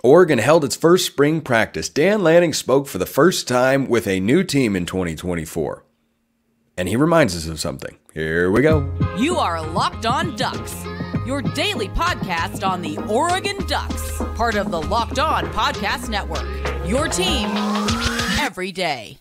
Oregon held its first spring practice. Dan Lanning spoke for the first time with a new team in 2024. And he reminds us of something. Here we go. You are Locked On Ducks, your daily podcast on the Oregon Ducks, part of the Locked On Podcast Network, your team every day.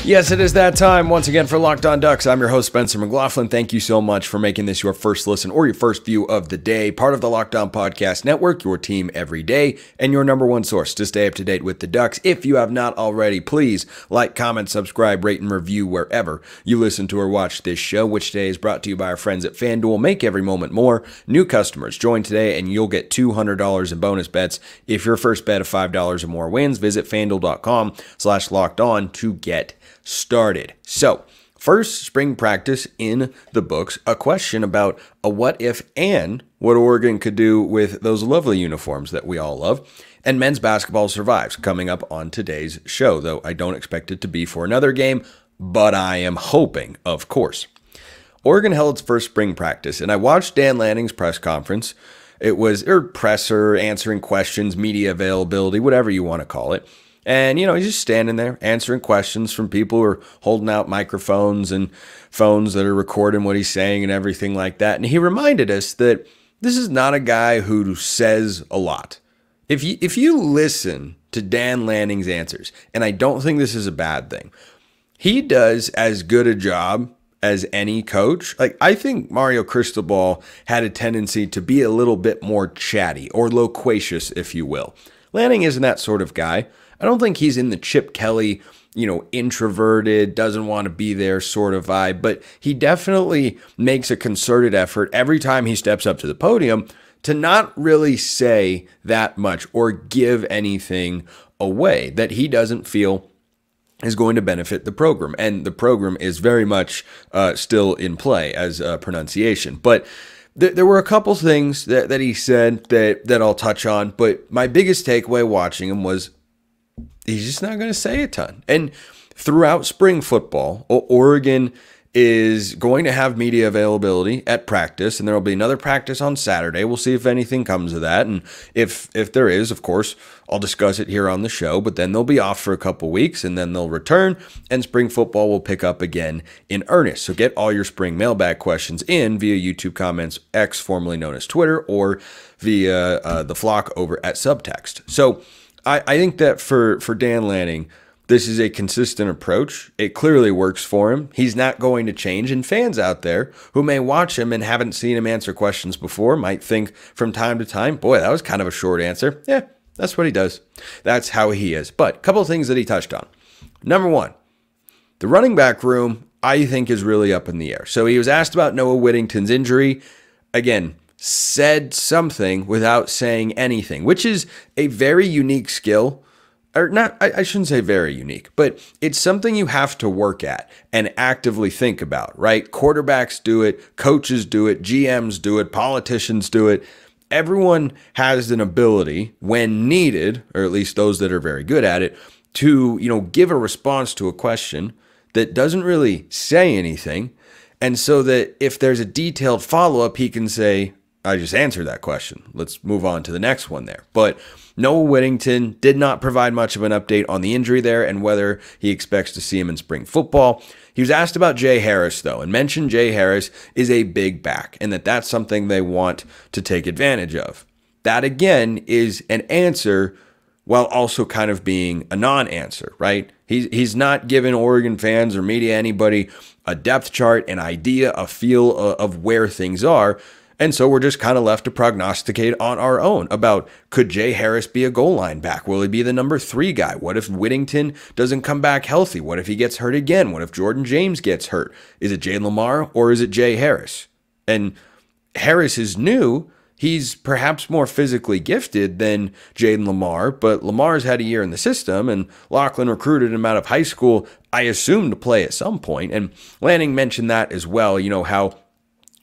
Yes, it is that time once again for Locked On Ducks. I'm your host, Spencer McLaughlin. Thank you so much for making this your first listen or your first view of the day. Part of the Locked On Podcast Network, your team every day, and your number one source to stay up to date with the Ducks. If you have not already, please like, comment, subscribe, rate, and review wherever you listen to or watch this show, which today is brought to you by our friends at FanDuel. Make every moment more. New customers, join today and you'll get $200 in bonus bets if your first bet of $5 or more wins. Visit FanDuel.com/lockedon to get started. So, first spring practice in the books, a question about a what if and what Oregon could do with those lovely uniforms that we all love. And men's basketball survives coming up on today's show, though I don't expect it to be for another game, but I am hoping, of course. Oregon held its first spring practice, and I watched Dan Lanning's press conference. It was presser, answering questions, media availability, whatever you want to call it. And, he's just standing there answering questions from people who are holding out microphones and phones that are recording what he's saying and everything like that. And he reminded us that this is not a guy who says a lot. If you listen to Dan Lanning's answers, and I don't think this is a bad thing, he does as good a job as any coach. Like, I think Mario Cristobal had a tendency to be a little bit more chatty or loquacious, if you will. Lanning isn't that sort of guy. I don't think he's in the Chip Kelly, introverted, doesn't want to be there sort of vibe, but he definitely makes a concerted effort every time he steps up to the podium to not really say that much or give anything away that he doesn't feel is going to benefit the program. And the program is very much still in play as a pronunciation. But there were a couple things that he said that I'll touch on, but my biggest takeaway watching him was he's just not going to say a ton. And throughout spring football, Oregon is going to have media availability at practice, and there will be another practice on Saturday. We'll see if anything comes of that. And if there is, of course, I'll discuss it here on the show, but then they'll be off for a couple weeks, and then they'll return, and spring football will pick up again in earnest. So get all your spring mailbag questions in via YouTube comments, X, formerly known as Twitter, or via the flock over at Subtext. So I think that for Dan Lanning, this is a consistent approach. It clearly works for him. He's not going to change. And fans out there who may watch him and haven't seen him answer questions before might think from time to time, boy, that was kind of a short answer. Yeah, that's what he does. That's how he is. But a couple of things that he touched on. Number one, the running back room, I think, is really up in the air. So he was asked about Noah Whittington's injury. Again, said something without saying anything, which is a very unique skill. Or not, I shouldn't say very unique, but it's something you have to work at and actively think about, right? Quarterbacks do it, coaches do it, GMs do it, politicians do it. Everyone has an ability when needed, or at least those that are very good at it, to, give a response to a question that doesn't really say anything. And so that if there's a detailed follow-up, he can say, I just answered that question. Let's move on to the next one there. But Noah Whittington did not provide much of an update on the injury there and whether he expects to see him in spring football. He was asked about Jay Harris, though, and mentioned Jay Harris is a big back and that's something they want to take advantage of. That, again, is an answer while also kind of being a non-answer, right? He's not giving Oregon fans or media, anybody, a depth chart, an idea, a feel of where things are. And so we're just kind of left to prognosticate on our own about, could Jay Harris be a goal line back? Will he be the number 3 guy? What if Whittington doesn't come back healthy? What if he gets hurt again? What if Jordan James gets hurt? Is it Jayden Limar or is it Jay Harris? And Harris is new. He's perhaps more physically gifted than Jayden Limar, but Lamar's had a year in the system, and McLaughlin recruited him out of high school, I assume, to play at some point. And Lanning mentioned that as well, how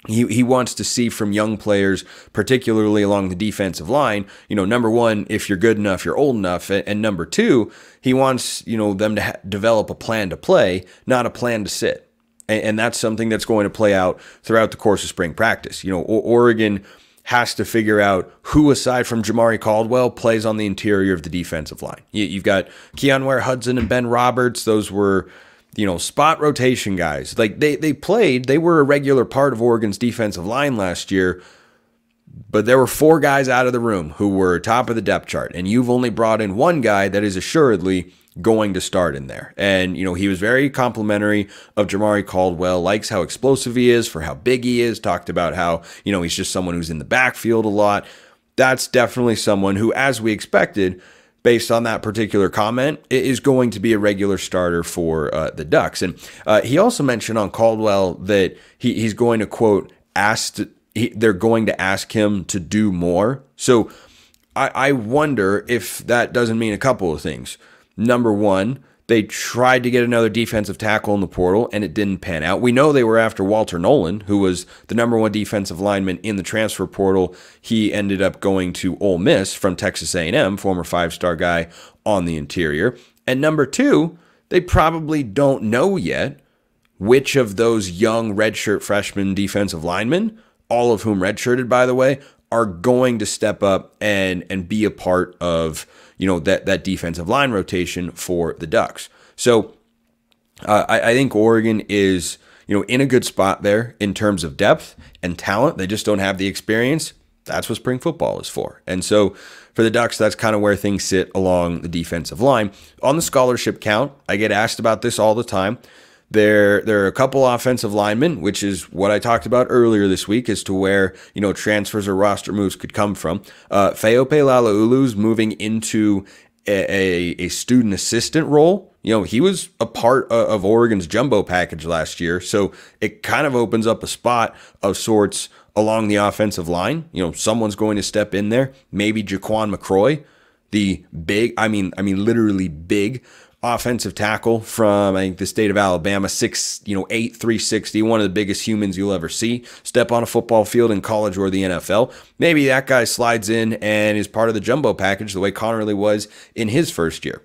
he wants to see from young players, particularly along the defensive line, number one, if you're good enough, you're old enough. And number two, he wants, them to develop a plan to play, not a plan to sit. And that's something that's going to play out throughout the course of spring practice. Oregon has to figure out who, aside from Jamari Caldwell, plays on the interior of the defensive line. You've got Keon Ware-Hudson and Ben Roberts. Those were, spot rotation guys. Like they were a regular part of Oregon's defensive line last year, but there were 4 guys out of the room who were top of the depth chart, and you've only brought in one guy that is assuredly going to start in there. And, he was very complimentary of Jamari Caldwell, likes how explosive he is for how big he is, talked about how, he's just someone who's in the backfield a lot. That's definitely someone who, as we expected, based on that particular comment, is going to be a regular starter for the Ducks. And he also mentioned on Caldwell that he's going to, quote, they're going to ask him to do more. So I wonder if that doesn't mean a couple of things. Number one, they tried to get another defensive tackle in the portal, and it didn't pan out. We know they were after Walter Nolan, who was the number 1 defensive lineman in the transfer portal. He ended up going to Ole Miss from Texas A&M, former 5-star guy on the interior. And number 2, they probably don't know yet which of those young redshirt freshman defensive linemen, all of whom redshirted, by the way, are going to step up and be a part of that defensive line rotation for the Ducks. So I think Oregon is in a good spot there in terms of depth and talent. They just don't have the experience. That's what spring football is for. And so for the Ducks, that's kind of where things sit along the defensive line. On the scholarship count, I get asked about this all the time. There are a couple offensive linemen, which is what I talked about earlier this week as to where, transfers or roster moves could come from. Feope Lalaulu's moving into a student assistant role. He was a part of Oregon's jumbo package last year, so it kind of opens up a spot of sorts along the offensive line. Someone's going to step in there. Maybe Jaquan McCroy, the big, literally big offensive tackle from, I think, the state of Alabama, 6'8", 360, one of the biggest humans you'll ever see step on a football field in college or the NFL. Maybe that guy slides in and is part of the jumbo package the way Connerly was in his first year.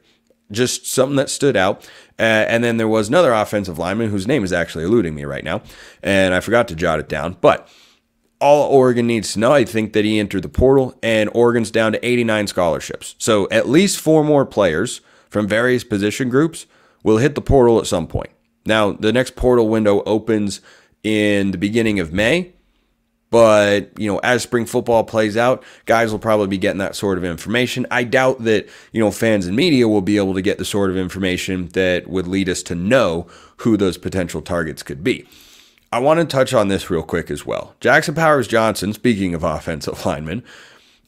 Just something that stood out. And then there was another offensive lineman whose name is actually eluding me right now, and I forgot to jot it down. But all Oregon needs to know, I think, that he entered the portal, and Oregon's down to 89 scholarships. So at least 4 more players from various position groups will hit the portal at some point. Now, the next portal window opens in the beginning of May, but, as spring football plays out, guys will probably be getting that sort of information. I doubt that, fans and media will be able to get the sort of information that would lead us to know who those potential targets could be. I want to touch on this real quick as well. Jackson Powers Johnson, speaking of offensive linemen,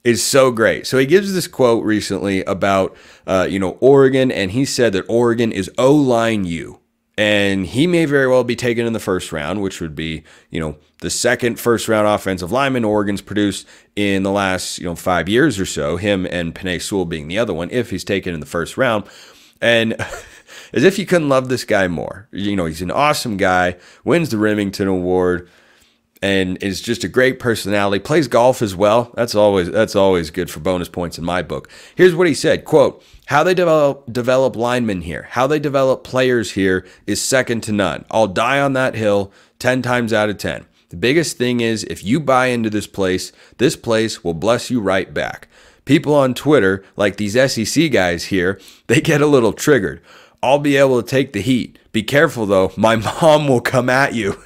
is so great. So he gives this quote recently about, Oregon, and he said that Oregon is O-line U. And he may very well be taken in the first round, which would be, the second first-round offensive lineman Oregon's produced in the last, 5 years or so, him and Penei Sewell being the other one, if he's taken in the first round. And as if you couldn't love this guy more. He's an awesome guy, wins the Remington Award, and is just a great personality, plays golf as well. That's always good for bonus points in my book. Here's what he said, quote, "How they develop linemen here, how they develop players here is second to none. I'll die on that hill 10 times out of 10. The biggest thing is if you buy into this place will bless you right back. People on Twitter, like these SEC guys here, they get a little triggered. I'll be able to take the heat. Be careful though, my mom will come at you."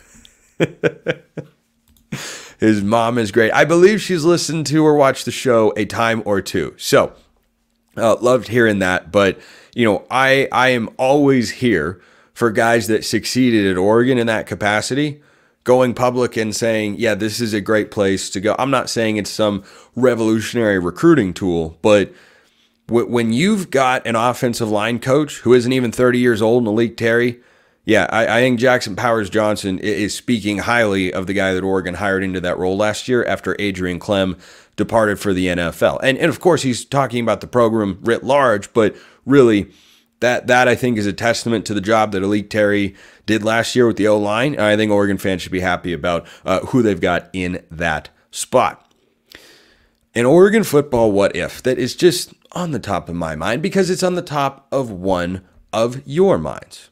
His mom is great. I believe she's listened to or watched the show a time or two. So, loved hearing that. But, I am always here for guys that succeeded at Oregon in that capacity, going public and saying, yeah, this is a great place to go. I'm not saying it's some revolutionary recruiting tool, but when you've got an offensive line coach who isn't even 30 years old, Malik Terry, yeah, I think Jackson Powers Johnson is speaking highly of the guy that Oregon hired into that role last year after Adrian Clem departed for the NFL. And of course, he's talking about the program writ large, but really, that I think is a testament to the job that Malik Terry did last year with the O-line. And I think Oregon fans should be happy about who they've got in that spot. An Oregon football what if that is just on the top of my mind because it's on the top of one of your minds.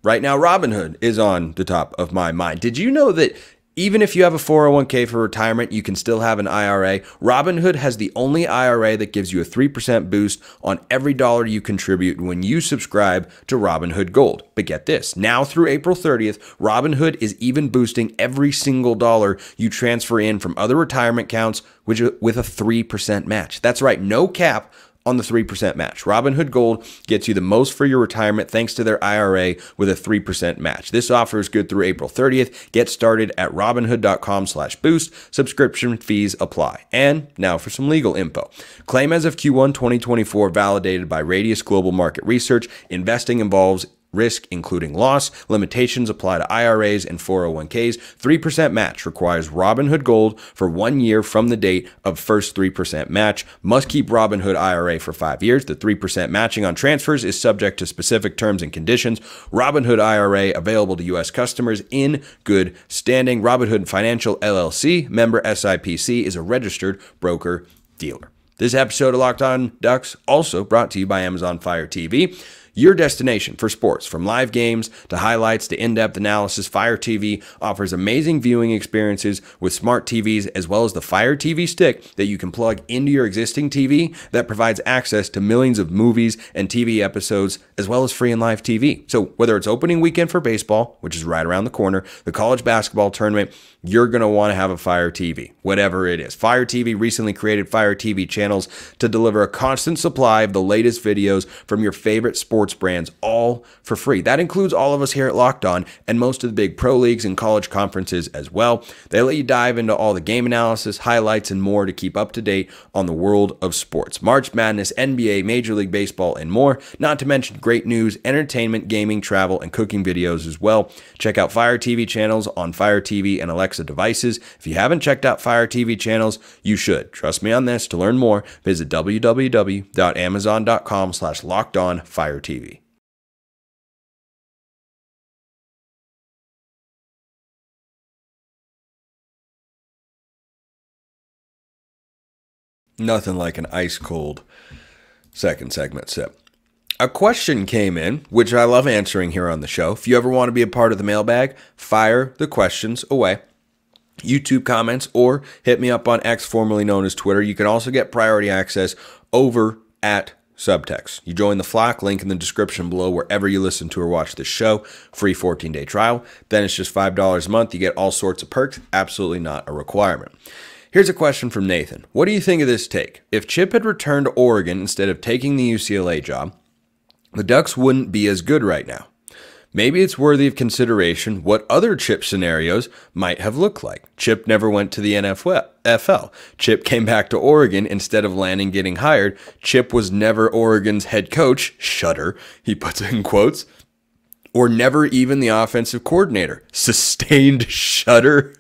Right now, Robinhood is on the top of my mind. Did you know that even if you have a 401k for retirement, you can still have an IRA? Robinhood has the only IRA that gives you a 3% boost on every dollar you contribute when you subscribe to Robinhood Gold. But get this, now through April 30th, Robinhood is even boosting every single dollar you transfer in from other retirement accounts with a 3% match. That's right, no cap on the 3% match. Robinhood Gold gets you the most for your retirement thanks to their IRA with a 3% match. This offer is good through April 30th. Get started at robinhood.com/boost. Subscription fees apply. And now for some legal info. Claim as of Q1 2024 validated by Radius Global Market Research. Investing involves risk, including loss. Limitations apply to IRAs and 401ks. 3% match requires Robinhood Gold for 1 year from the date of first 3% match. Must keep Robinhood IRA for 5 years. The 3% matching on transfers is subject to specific terms and conditions. Robinhood IRA available to U.S. customers in good standing. Robinhood Financial LLC, member SIPC, is a registered broker-dealer. This episode of Locked On Ducks also brought to you by Amazon Fire TV. Your destination for sports, from live games to highlights to in-depth analysis. Fire TV offers amazing viewing experiences with smart TVs, as well as the Fire TV stick that you can plug into your existing TV that provides access to millions of movies and TV episodes, as well as free and live TV. So whether it's opening weekend for baseball, which is right around the corner, the college basketball tournament, you're going to want to have a Fire TV, whatever it is. Fire TV recently created Fire TV channels to deliver a constant supply of the latest videos from your favorite sports brands, all for free. That includes all of us here at Locked On and most of the big pro leagues and college conferences as well. They let you dive into all the game analysis, highlights, and more to keep up to date on the world of sports. March Madness, NBA, Major League Baseball, and more. Not to mention great news, entertainment, gaming, travel, and cooking videos as well. Check out Fire TV channels on Fire TV and Alexa devices. If you haven't checked out Fire TV channels, you should. Trust me on this. To learn more, visit www.amazon.com/lockedonfiretv. Nothing like an ice cold second segment sip. A question came in, which I love answering here on the show. If you ever want to be a part of the mailbag, fire the questions away. YouTube comments, or hit me up on X, formerly known as Twitter. You can also get priority access over at Subtext. You join the flock, link in the description below wherever you listen to or watch this show. Free 14-day trial. Then it's just $5 a month. You get all sorts of perks. Absolutely not a requirement. Here's a question from Nathan. What do you think of this take? If Chip had returned to Oregon instead of taking the UCLA job, the Ducks wouldn't be as good right now. Maybe it's worthy of consideration what other Chip scenarios might have looked like. Chip never went to the NFL. Chip came back to Oregon instead of Lanning getting hired. Chip was never Oregon's head coach, shudder, he puts it in quotes, or never even the offensive coordinator, sustained shudder.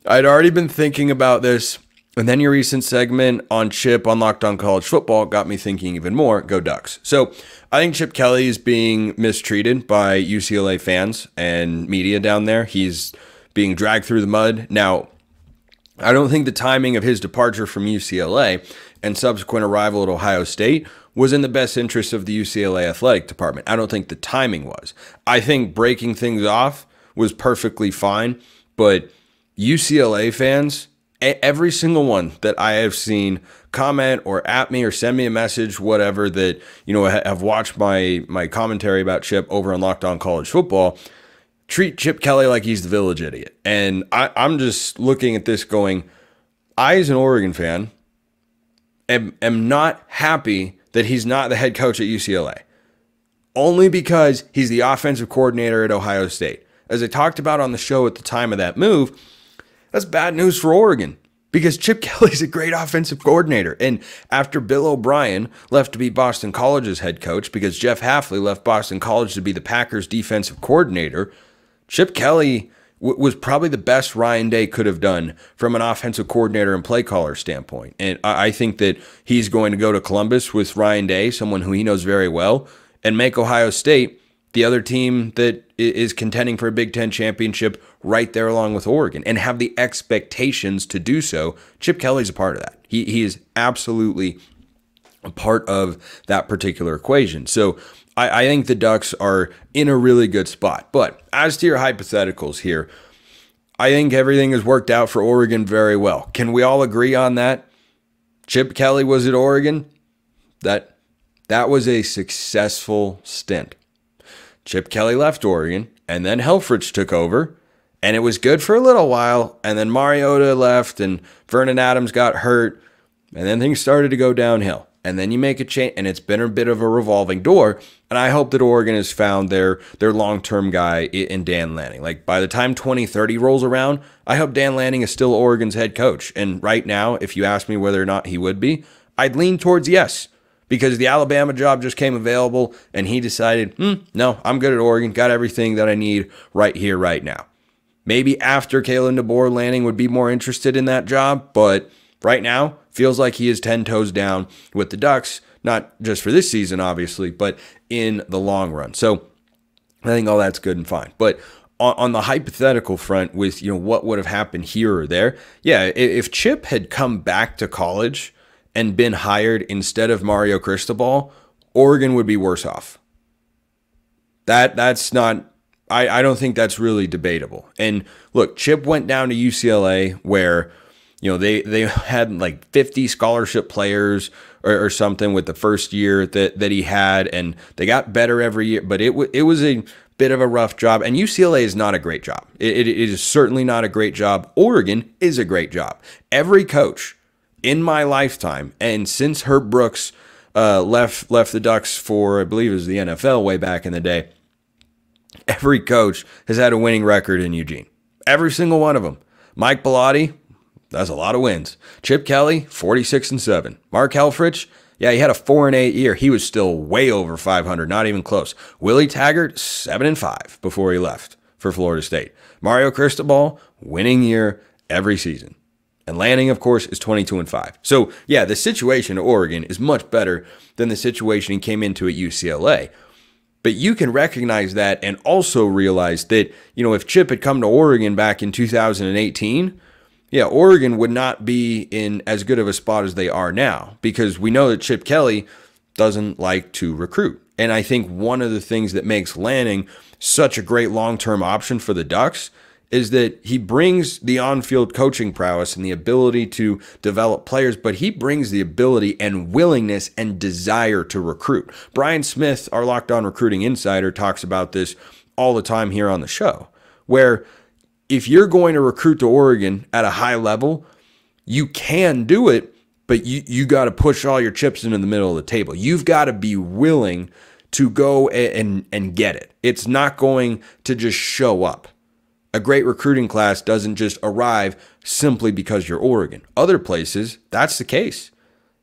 I'd already been thinking about this, and then your recent segment on Chip on Locked On College Football got me thinking even more. Go Ducks. So I think Chip Kelly is being mistreated by UCLA fans and media down there. He's being dragged through the mud. Now, I don't think the timing of his departure from UCLA and subsequent arrival at Ohio State was in the best interest of the UCLA athletic department. I don't think the timing was. I think breaking things off was perfectly fine, but UCLA fans, every single one that I have seen comment or at me or send me a message, whatever, that, you know, have watched my commentary about Chip over on Locked On College Football, treat Chip Kelly like he's the village idiot. And I'm just looking at this going, I, as an Oregon fan, am not happy that he's not the head coach at UCLA. Only because he's the offensive coordinator at Ohio State. As I talked about on the show at the time of that move, that's bad news for Oregon because Chip Kelly's a great offensive coordinator. And after Bill O'Brien left to be Boston College's head coach because Jeff Hafley left Boston College to be the Packers defensive coordinator, Chip Kelly was probably the best Ryan Day could have done from an offensive coordinator and play caller standpoint. And I think that he's going to go to Columbus with Ryan Day, someone who he knows very well, and make Ohio State the other team that is contending for a Big Ten championship right there along with Oregon and have the expectations to do so. Chip Kelly's a part of that. He is absolutely a part of that particular equation. So I think the Ducks are in a really good spot. But as to your hypotheticals here, I think everything has worked out for Oregon very well. Can we all agree on that? Chip Kelly was at Oregon. That was a successful stint. Chip Kelly left Oregon, and then Helfrich took over, and it was good for a little while, and then Mariota left, and Vernon Adams got hurt, and then things started to go downhill. And then you make a change, and it's been a bit of a revolving door, and I hope that Oregon has found their long-term guy in Dan Lanning. Like, by the time 2030 rolls around, I hope Dan Lanning is still Oregon's head coach. And right now, if you ask me whether or not he would be, I'd lean towards yes, because the Alabama job just came available, and he decided, no, I'm good at Oregon, got everything that I need right here, right now. Maybe after Kalen DeBoer, Lanning would be more interested in that job, but right now, feels like he is 10 toes down with the Ducks, not just for this season, obviously, but in the long run. So I think all that's good and fine. But on the hypothetical front with, what would have happened here or there, yeah, if Chip had come back to college and been hired instead of Mario Cristobal, Oregon would be worse off. That's not, I don't think that's really debatable. And look, Chip went down to UCLA where, they had like 50 scholarship players or something with the first year that he had, and they got better every year, but it was a bit of a rough job, and UCLA is not a great job. It is certainly not a great job. Oregon is a great job. Every coach in my lifetime, and since Herb Brooks left the Ducks for, I believe it was the NFL way back in the day, every coach has had a winning record in Eugene. Every single one of them. Mike Bellotti, that's a lot of wins. Chip Kelly, 46-7. Mark Helfrich, yeah, he had a 4-8 year. He was still way over 500, not even close. Willie Taggart, 7-5 before he left for Florida State. Mario Cristobal, winning year every season. And Lanning, of course, is 22-5. So, yeah, the situation at Oregon is much better than the situation he came into at UCLA. But you can recognize that and also realize that, if Chip had come to Oregon back in 2018, yeah, Oregon would not be in as good of a spot as they are now, because we know that Chip Kelly doesn't like to recruit. And I think one of the things that makes Lanning such a great long-term option for the Ducks is that he brings the on-field coaching prowess and the ability to develop players, but he brings the ability and willingness and desire to recruit. Brian Smith, our Locked On Recruiting Insider, talks about this all the time here on the show, where if you're going to recruit to Oregon at a high level, you can do it, but you got to push all your chips into the middle of the table. You've got to be willing to go and get it. It's not going to just show up. A great recruiting class doesn't just arrive simply because you're Oregon. Other places, that's the case.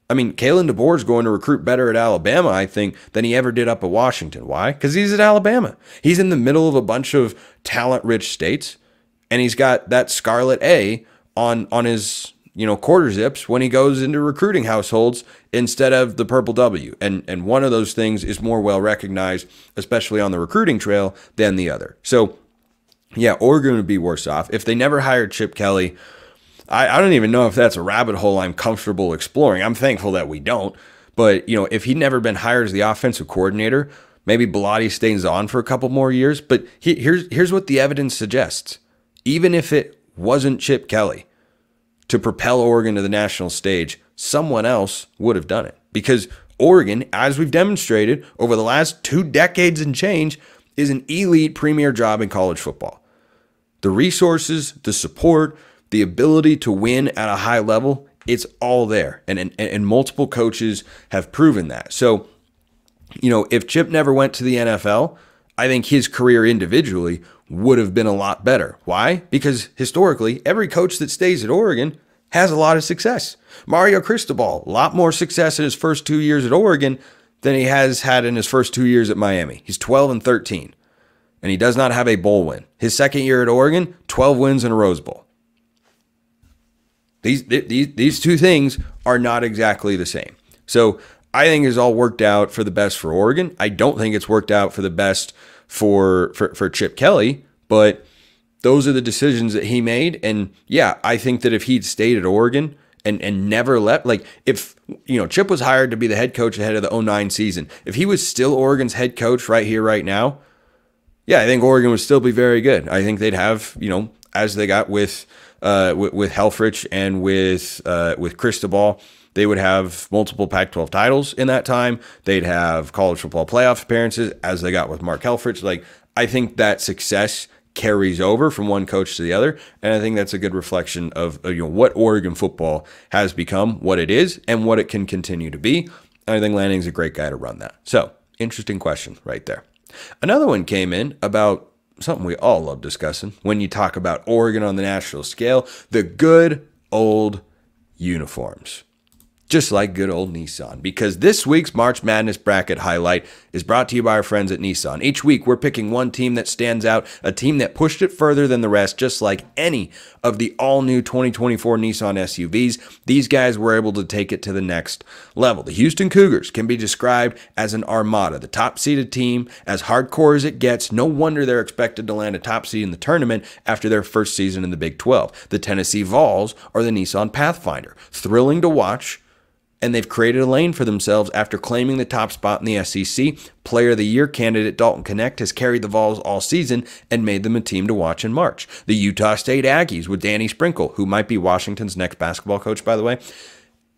I mean, Kalen DeBoer is going to recruit better at Alabama, I think, than he ever did up at Washington. Why? Because he's at Alabama. He's in the middle of a bunch of talent-rich states, and he's got that scarlet A on his quarter zips when he goes into recruiting households instead of the purple W. And one of those things is more well recognized, especially on the recruiting trail, than the other. So, yeah, Oregon would be worse off. If they never hired Chip Kelly, I don't even know if that's a rabbit hole I'm comfortable exploring. I'm thankful that we don't. But, if he'd never been hired as the offensive coordinator, maybe Bellotti stays on for a couple more years. But here's what the evidence suggests. Even if it wasn't Chip Kelly to propel Oregon to the national stage, someone else would have done it. Because Oregon, as we've demonstrated over the last 2 decades and change, is an elite premier job in college football. The resources, the support, the ability to win at a high level, it's all there. And multiple coaches have proven that. So, if Chip never went to the NFL, I think his career individually would have been a lot better. Why? Because historically, every coach that stays at Oregon has a lot of success. Mario Cristobal, a lot more success in his first 2 years at Oregon than he has had in his first 2 years at Miami. He's 12-13, and he does not have a bowl win. His second year at Oregon, 12 wins and a Rose Bowl. These two things are not exactly the same. So I think it's all worked out for the best for Oregon. I don't think it's worked out for the best for Chip Kelly, but those are the decisions that he made. And yeah, I think that if he'd stayed at Oregon and never left. Like if, Chip was hired to be the head coach ahead of the 2009 season, if he was still Oregon's head coach right here, right now, yeah, I think Oregon would still be very good. I think they'd have, as they got with Helfrich and with Cristobal, they would have multiple Pac-12 titles in that time. They'd have college football playoff appearances as they got with Mark Helfrich. Like, I think that success carries over from one coach to the other, and I think that's a good reflection of what Oregon football has become, what it is, and what it can continue to be. And I think Lanning's a great guy to run that. So, interesting question right there. Another one came in about something we all love discussing when you talk about Oregon on the national scale, the good old uniforms. Just like good old Nissan, because this week's March Madness bracket highlight is brought to you by our friends at Nissan. Each week, we're picking one team that stands out, a team that pushed it further than the rest, just like any of the all-new 2024 Nissan SUVs. These guys were able to take it to the next level. The Houston Cougars can be described as an Armada, the top-seeded team, as hardcore as it gets. No wonder they're expected to land a top seed in the tournament after their first season in the Big 12. The Tennessee Vols are the Nissan Pathfinder. Thrilling to watch. And they've created a lane for themselves after claiming the top spot in the SEC. Player of the Year candidate Dalton Knecht has carried the Vols all season and made them a team to watch in March. The Utah State Aggies with Danny Sprinkle, who might be Washington's next basketball coach, by the way.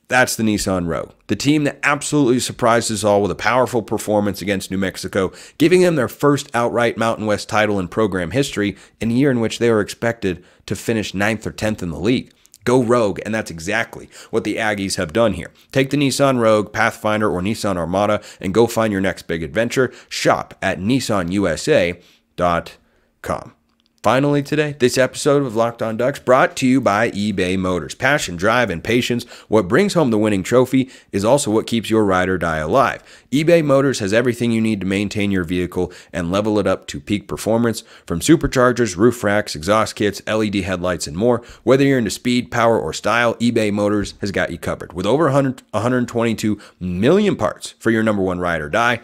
That's the Nissan Rogue, the team that absolutely surprised us all with a powerful performance against New Mexico, giving them their first outright Mountain West title in program history in a year in which they were expected to finish 9th or 10th in the league. Go Rogue, and that's exactly what the Aggies have done here. Take the Nissan Rogue, Pathfinder, or Nissan Armada and go find your next big adventure. Shop at nissanusa.com. Finally today, this episode of Locked On Ducks brought to you by eBay Motors. Passion, drive, and patience. What brings home the winning trophy is also what keeps your ride or die alive. eBay Motors has everything you need to maintain your vehicle and level it up to peak performance. From superchargers, roof racks, exhaust kits, LED headlights, and more. Whether you're into speed, power, or style, eBay Motors has got you covered. With over 122 million parts for your number one ride or die,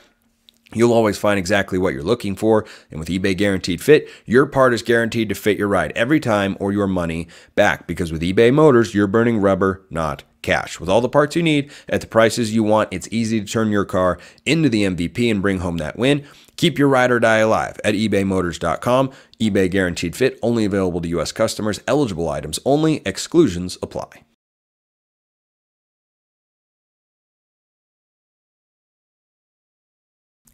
you'll always find exactly what you're looking for, and with eBay Guaranteed Fit, your part is guaranteed to fit your ride every time or your money back, because with eBay Motors, you're burning rubber, not cash. With all the parts you need at the prices you want, it's easy to turn your car into the MVP and bring home that win. Keep your ride or die alive at ebaymotors.com. eBay Guaranteed Fit, only available to U.S. customers. Eligible items only. Exclusions apply.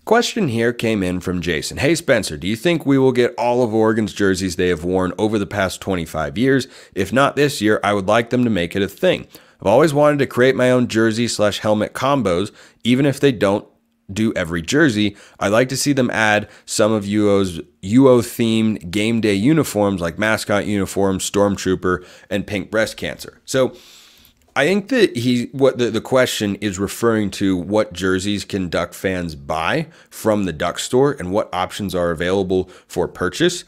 Question here came in from Jason. Hey Spencer, do you think we will get all of Oregon's jerseys they have worn over the past 25 years? If not this year, I would like them to make it a thing. I've always wanted to create my own jersey/helmet combos, even if they don't do every jersey. I'd like to see them add some of UO themed game day uniforms like mascot uniforms, stormtrooper, and pink breast cancer. So I think that the question is referring to what jerseys can Duck fans buy from the Duck store and what options are available for purchase.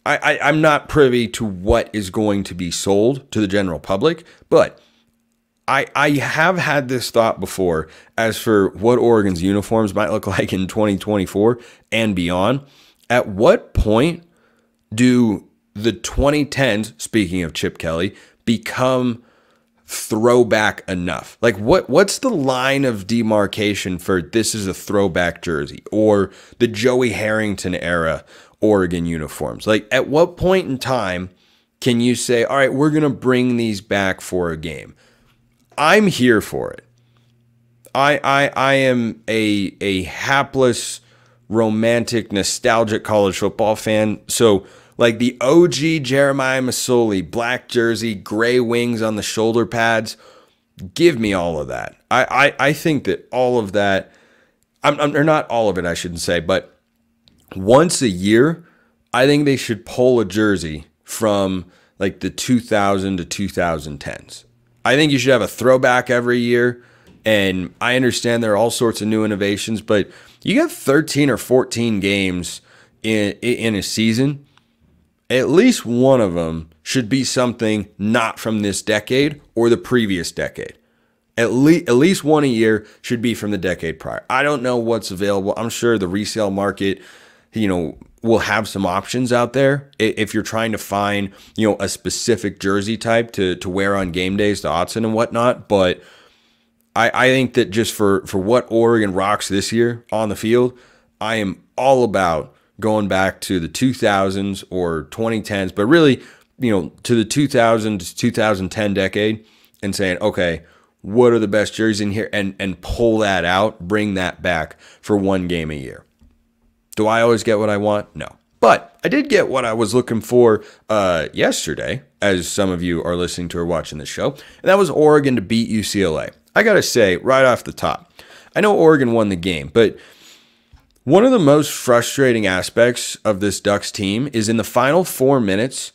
I'm not privy to what is going to be sold to the general public, but I have had this thought before as for what Oregon's uniforms might look like in 2024 and beyond. At what point do the 2010s, speaking of Chip Kelly, become throwback enough? Like what's the line of demarcation for this is a throwback jersey, or the Joey Harrington era Oregon uniforms? Like at what point in time can you say, all right, we're going to bring these back for a game? I'm here for it. I am a hapless, romantic, nostalgic college football fan. So like the OG Jeremiah Masoli, black jersey, gray wings on the shoulder pads, give me all of that. I think that all of that, or not all of it, I shouldn't say, but once a year, I think they should pull a jersey from like the 2000 to 2010s. I think you should have a throwback every year, and I understand there are all sorts of new innovations, but you got 13 or 14 games in a season. At least one of them should be something not from this decade or the previous decade. At least one a year should be from the decade prior. I don't know what's available. I'm sure the resale market, will have some options out there if you're trying to find, a specific jersey type to wear on game days to Autzen and whatnot. But I think that just for what Oregon rocks this year on the field, I am all about going back to the 2000s or 2010s, but really, to the 2000s, 2010 decade and saying, okay, what are the best jerseys in here? And pull that out, bring that back for one game a year. Do I always get what I want? No. But I did get what I was looking for yesterday, as some of you are listening to or watching this show, and that was Oregon to beat UCLA. I got to say, right off the top, I know Oregon won the game, but one of the most frustrating aspects of this Ducks team is in the final 4 minutes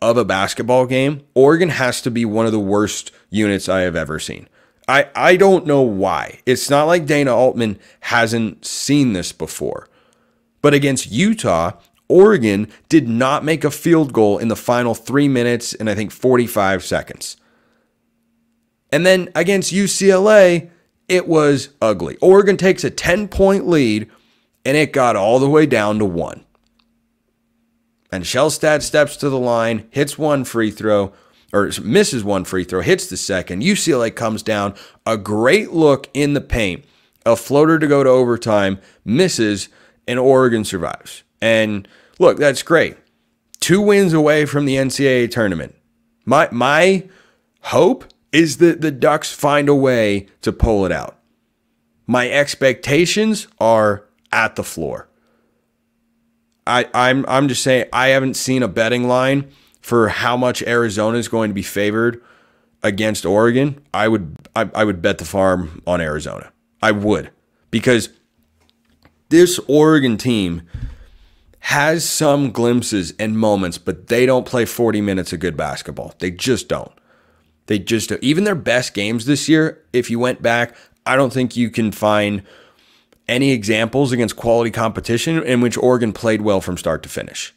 of a basketball game, Oregon has to be one of the worst units I have ever seen. I don't know why. It's not like Dana Altman hasn't seen this before. But against Utah, Oregon did not make a field goal in the final 3 minutes and I think 45 seconds. And then against UCLA, it was ugly. Oregon takes a 10-point lead, and it got all the way down to 1. And Shellstad steps to the line, hits one free throw, or misses one free throw, hits the second. UCLA comes down, a great look in the paint, a floater to go to overtime, misses, and Oregon survives. And look, that's great. 2 wins away from the NCAA tournament. My hope is that the Ducks find a way to pull it out. My expectations are at the floor. I'm just saying, I haven't seen a betting line for how much Arizona is going to be favored against Oregon. I would bet the farm on Arizona. I would, because this Oregon team has some glimpses and moments, but they don't play 40 minutes of good basketball. They just don't. Even their best games this year, if you went back, I don't think you can find any examples against quality competition in which Oregon played well from start to finish.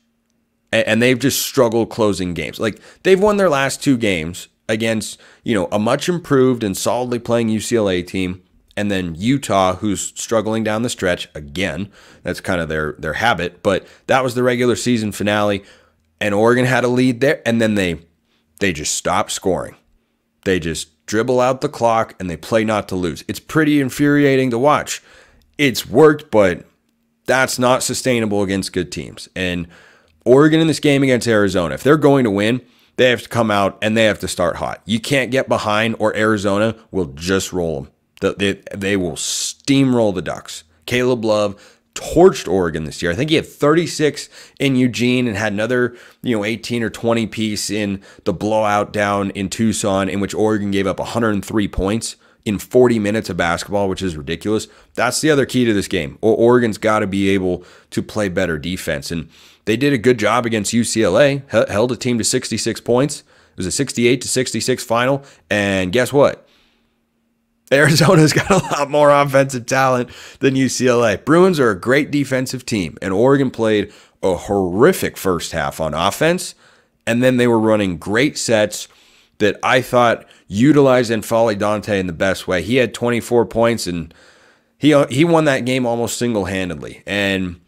And they've just struggled closing games. Like, they've won their last 2 games against, a much improved and solidly playing UCLA team, and then Utah, who's struggling down the stretch again. That's kind of their habit, but that was the regular season finale, and Oregon had a lead there, and then they just stopped scoring. They just dribble out the clock, and they play not to lose. It's pretty infuriating to watch. It's worked, but that's not sustainable against good teams. And Oregon in this game against Arizona, if they're going to win, they have to come out and they have to start hot. You can't get behind, or Arizona will just roll them. They will steamroll the Ducks. Caleb Love torched Oregon this year. I think he had 36 in Eugene and had another 18 or 20 piece in the blowout down in Tucson, in which Oregon gave up 103 points in 40 minutes of basketball, which is ridiculous. That's the other key to this game. Oregon's got to be able to play better defense. And they did a good job against UCLA, held a team to 66 points. It was a 68-66 final. And guess what? Arizona's got a lot more offensive talent than UCLA. Bruins are a great defensive team, and Oregon played a horrific first half on offense, and then they were running great sets that I thought utilized N'Faly Dante in the best way. He had 24 points, and he won that game almost single-handedly. And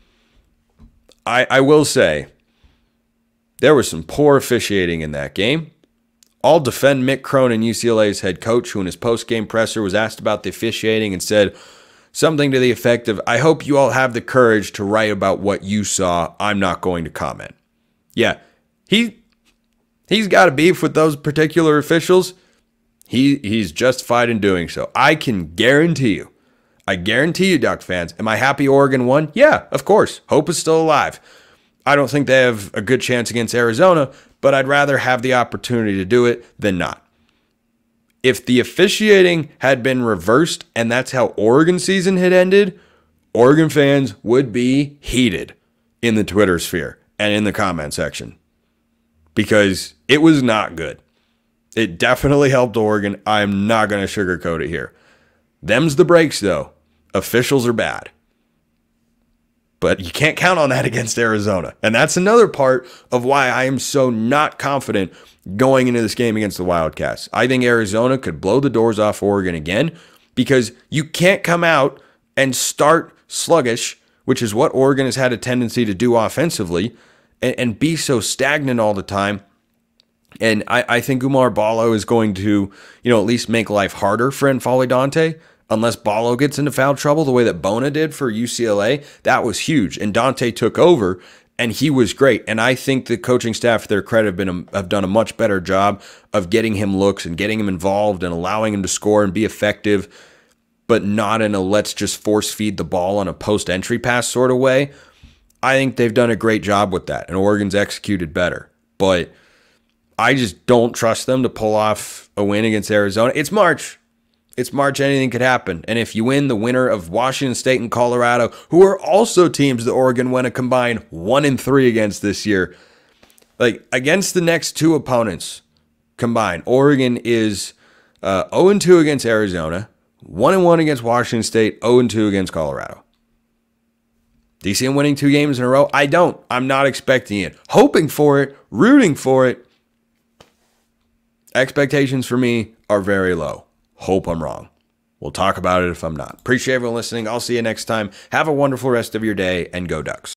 I will say, there was some poor officiating in that game. I'll defend Mick Cronin, UCLA's head coach, who in his post-game presser was asked about the officiating and said something to the effect of, "I hope you all have the courage to write about what you saw. I'm not going to comment." Yeah, he's got a beef with those particular officials. He's justified in doing so. I guarantee you, Duck fans, am I happy Oregon won? Yeah, of course. Hope is still alive. I don't think they have a good chance against Arizona, but I'd rather have the opportunity to do it than not. If the officiating had been reversed and that's how Oregon's season had ended, Oregon fans would be heated in the Twitter sphere and in the comment section, because it was not good. It definitely helped Oregon. I'm not going to sugarcoat it here. Them's the breaks, though. Officials are bad. But you can't count on that against Arizona. And that's another part of why I am so not confident going into this game against the Wildcats. I think Arizona could blow the doors off Oregon again, because you can't come out and start sluggish which is what Oregon has had a tendency to do offensively, and be so stagnant all the time. And I think Umar Ballo is going to, at least make life harder for N'Faly Dante, unless Ballo gets into foul trouble the way that Bona did for UCLA. That was huge. And Dante took over, and he was great. And I think the coaching staff, to their credit, have done a much better job of getting him looks and getting him involved and allowing him to score and be effective, but not in a let's just force feed the ball on a post-entry pass sort of way. I think they've done a great job with that, and Oregon's executed better. But I just don't trust them to pull off a win against Arizona. It's March. It's March. Anything could happen. And if you win, the winner of Washington State and Colorado, who are also teams that Oregon went a combined 1-3 against this year, like against the next two opponents combined, Oregon is 0-2 against Arizona, 1-1 against Washington State, 0-2 against Colorado. Do you see them winning 2 games in a row? I don't. I'm not expecting it. Hoping for it, rooting for it. Expectations for me are very low. Hope I'm wrong. We'll talk about it if I'm not. Appreciate everyone listening. I'll see you next time. Have a wonderful rest of your day, and go Ducks.